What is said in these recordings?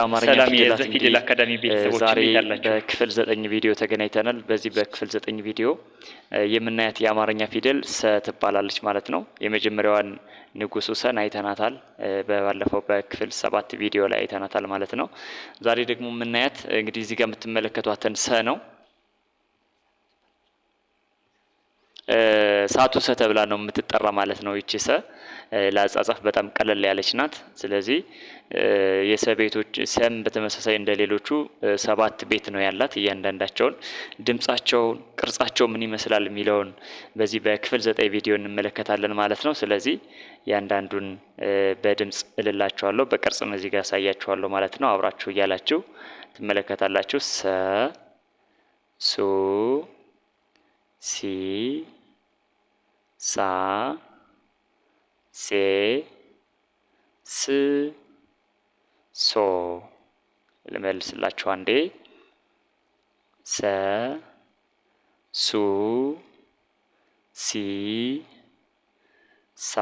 ሰላም የዘፊደል አካዳሚ ቤተሰቦች ዛሬ ይላልላችሁ በክፍል 9 ቪዲዮ ተገናኝተናል። በዚህ በክፍል 9 ቪዲዮ የምናያት የአማርኛ ፊደል ሰ ትባላለች ማለት ነው። የመጀመሪያዋን ንጉሱ ሰን አይተናታል። ባለፈው በክፍል 7 ቪዲዮ ላይ አይተናታል ማለት ነው። ዛሬ ደግሞ የምናያት እንግዲህ እዚህ ጋር የምትመለከቷትን ሰ ነው። ሳቱ ሰ ተብላ ነው የምትጠራ ማለት ነው። ይቺ ሰ ለአጻጻፍ በጣም ቀለል ያለች ናት። ስለዚህ የሰ ቤቶች ሰም በተመሳሳይ እንደሌሎቹ 7 ቤት ነው ያላት። እያንዳንዳቸውን ድምጻቸውን፣ ቅርጻቸው ምን ይመስላል የሚለውን በዚህ በክፍል 9 ቪዲዮ እንመለከታለን ማለት ነው። ስለዚህ ያንዳንዱን በድምጽ እልላችኋለሁ፣ በቅርጽም እዚህ ጋር ያሳያችኋለሁ ማለት ነው። አብራችሁ እያላችሁ ትመለከታላችሁ። ሰ፣ ሱ፣ ሲ፣ ሳ፣ ሴ፣ ስ፣ ሶ። ልመልስላችሁ አንዴ። ሰ፣ ሱ፣ ሲ፣ ሳ፣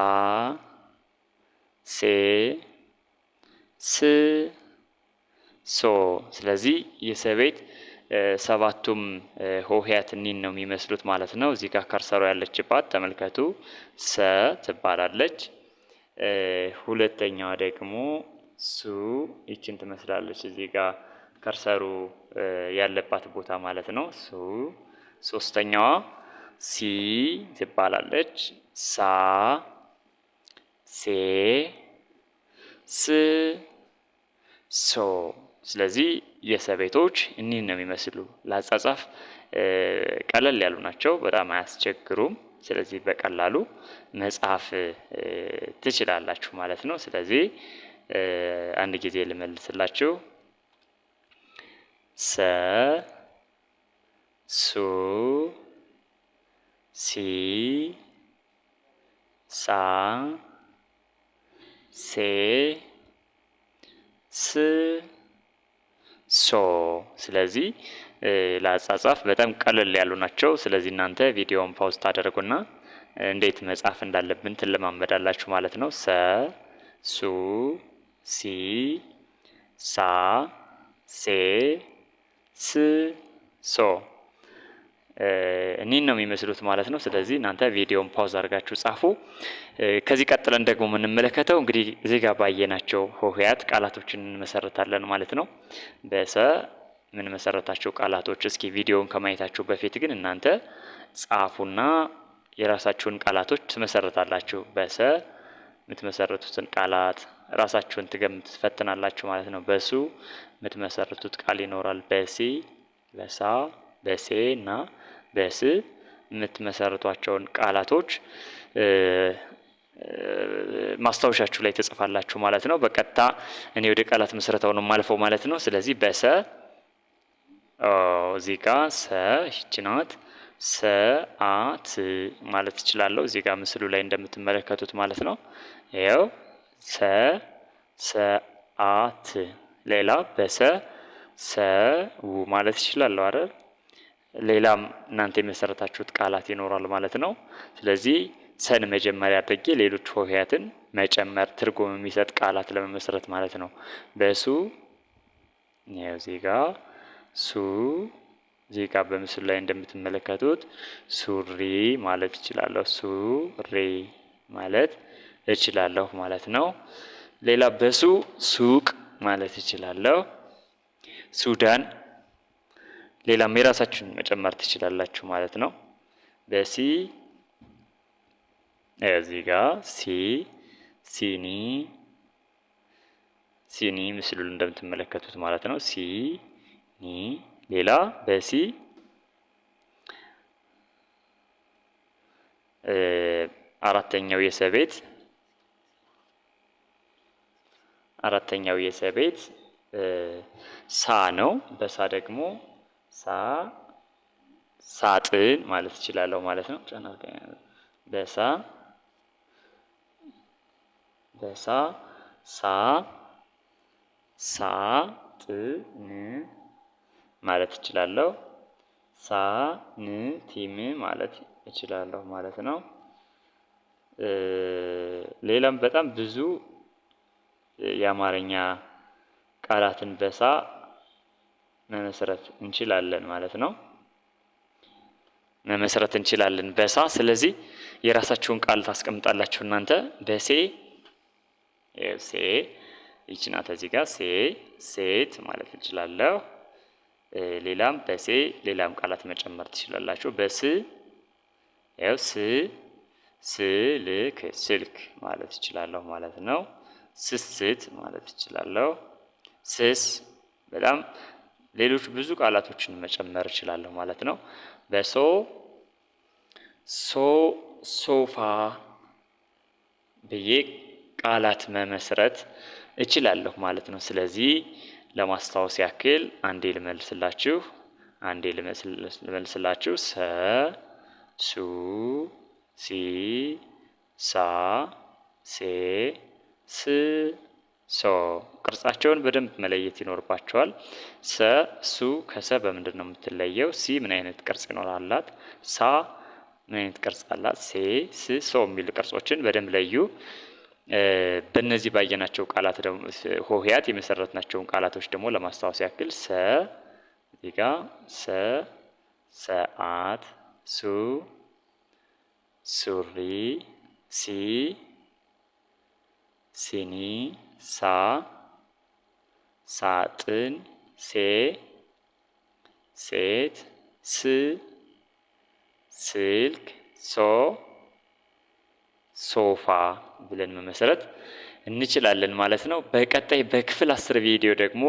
ሴ፣ ስ፣ ሶ። ስለዚህ የሰ ቤት 7ቱም ሆሄያት እኒን ነው የሚመስሉት ማለት ነው። እዚህ ጋር ከርሰሮ ያለችባት ተመልከቱ፣ ሰ ትባላለች። ሁለተኛዋ ደግሞ ሱ ይችን ትመስላለች። እዚህ ጋር ከርሰሩ ያለባት ቦታ ማለት ነው። ሱ። ሶስተኛዋ ሲ ትባላለች። ሳ፣ ሴ፣ ስ፣ ሶ። ስለዚህ የሰ ቤቶች እኒህን ነው የሚመስሉ። ለአጻጻፍ ቀለል ያሉ ናቸው፣ በጣም አያስቸግሩም። ስለዚህ በቀላሉ መጻፍ ትችላላችሁ ማለት ነው። ስለዚህ አንድ ጊዜ ልመልስላችሁ። ሰ፣ ሱ፣ ሲ፣ ሳ፣ ሴ፣ ስ፣ ሶ። ስለዚህ ለአጻጻፍ በጣም ቀለል ያሉ ናቸው። ስለዚህ እናንተ ቪዲዮውን ፓውዝ ታደርጉና እንዴት መጻፍ እንዳለብን ትለማመዳላችሁ ማለት ነው። ሰ፣ ሱ፣ ሲ፣ ሳ፣ ሴ፣ ስ፣ ሶ እኒህን ነው የሚመስሉት ማለት ነው። ስለዚህ እናንተ ቪዲዮውን ፓውዝ አድርጋችሁ ጻፉ። ከዚህ ቀጥለን ደግሞ የምንመለከተው እንግዲህ እዚህ ጋር ባየናቸው ሆሄያት ቃላቶችን እንመሰርታለን ማለት ነው። በሰ ምን መሰረታቸው ቃላቶች፣ እስኪ ቪዲዮውን ከማየታችሁ በፊት ግን እናንተ ጻፉና የራሳችሁን ቃላቶች ትመሰርታላችሁ። በሰ የምትመሰርቱትን ቃላት ራሳችሁን ትፈትናላችሁ ማለት ነው። በሱ የምትመሰርቱት ቃል ይኖራል። በሲ፣ በሳ፣ በሴ እና በስ የምትመሰርቷቸውን ቃላቶች ማስታወሻችሁ ላይ ትጽፋላችሁ ማለት ነው። በቀጥታ እኔ ወደ ቃላት መስረታው ነው ማልፈው ማለት ነው። ስለዚህ በሰ እዚህ ጋር ሰ ይህች ናት። ሰዓት ማለት እችላለሁ እዚህ ጋር ምስሉ ላይ እንደምትመለከቱት ማለት ነው። ይኸው ሰዓት። ሌላ በሰ ሰው ማለት እችላለሁ አይደል? ሌላም እናንተ የመሰረታችሁት ቃላት ይኖራል ማለት ነው። ስለዚህ ሰን መጀመሪያ አድርጌ ሌሎች ሆሄያትን መጨመር ትርጉም የሚሰጥ ቃላት ለመመስረት ማለት ነው። በሱ ነው እዚህ ጋር ሱ፣ እዚህ ጋር በምስሉ ላይ እንደምትመለከቱት ሱሪ ማለት እችላለሁ። ሱሪ ማለት እችላለሁ ማለት ነው። ሌላ በሱ ሱቅ ማለት እችላለሁ። ሱዳን። ሌላም የራሳችሁን መጨመር ትችላላችሁ ማለት ነው። በሲ እዚህ ጋር ሲ፣ ሲኒ፣ ሲኒ ምስሉን እንደምትመለከቱት ማለት ነው። ሲኒ። ሌላ በሲ አራተኛው የሰ ቤት ሳ ነው። በሳ ደግሞ ሳጥን ማለት እችላለሁ ማለት ነው። በሳ ሳጥን ማለት እችላለሁ። ሳንቲም ማለት እችላለሁ ማለት ነው። ሌላም በጣም ብዙ የአማርኛ ቃላትን በሳ መመስረት እንችላለን ማለት ነው። መመስረት እንችላለን በሳ። ስለዚህ የራሳችሁን ቃል ታስቀምጣላችሁ እናንተ። በሴ ሴ ይቺ ናት እዚህ ጋር ሴ ሴት ማለት እንችላለሁ። ሌላም በሴ ሌላም ቃላት መጨመር ትችላላችሁ። በስ ስ ስልክ ስልክ ማለት እችላለሁ ማለት ነው። ስስት ማለት እችላለሁ። ስስ በጣም ሌሎች ብዙ ቃላቶችን መጨመር እችላለሁ ማለት ነው። በሶ ሶፋ ብዬ ቃላት መመስረት እችላለሁ ማለት ነው። ስለዚህ ለማስታወስ ያክል አንዴ ልመልስላችሁ ሰ ሱ ሲ ሳ ሴ ስ ሶ። ቅርጻቸውን በደንብ መለየት ይኖርባቸዋል። ሰ ሱ ከሰ በምንድን ነው የምትለየው? ሲ ምን አይነት ቅርጽ ይኖራላት? ሳ ምን አይነት ቅርጽ አላት? ሴ ስ ሶ የሚሉ ቅርጾችን በደንብ ለዩ። በእነዚህ ባየናቸው ቃላት ደግሞ ሆሄያት የመሰረትናቸውን ቃላቶች ደግሞ ለማስታወስ ያክል ሰ እዚህ ጋ ሰ ሰዓት፣ ሱ ሱሪ፣ ሲ ሲኒ፣ ሳ ሳጥን፣ ሴ ሴት፣ ስ ስልክ፣ ሶ ሶፋ ብለን መመስረት እንችላለን ማለት ነው። በቀጣይ በክፍል 10 ቪዲዮ ደግሞ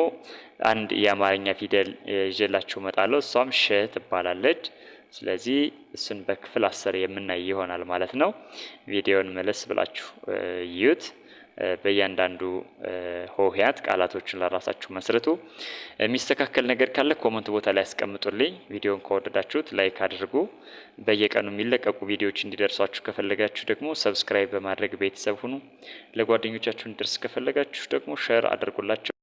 አንድ የአማርኛ ፊደል ይዤላችሁ እመጣለሁ። እሷም ሸ ትባላለች። ስለዚህ እሱን በክፍል 10 የምናይ ይሆናል ማለት ነው። ቪዲዮውን መለስ ብላችሁ እዩት። በእያንዳንዱ ሆሄያት ቃላቶችን ለራሳችሁ መስርቱ። የሚስተካከል ነገር ካለ ኮመንት ቦታ ላይ አስቀምጡልኝ። ቪዲዮውን ከወደዳችሁት ላይክ አድርጉ። በየቀኑ የሚለቀቁ ቪዲዮዎች እንዲደርሷችሁ ከፈለጋችሁ ደግሞ ሰብስክራይብ በማድረግ ቤተሰብ ሁኑ። ለጓደኞቻችሁ እንዲደርስ ከፈለጋችሁ ደግሞ ሼር አድርጉላቸው።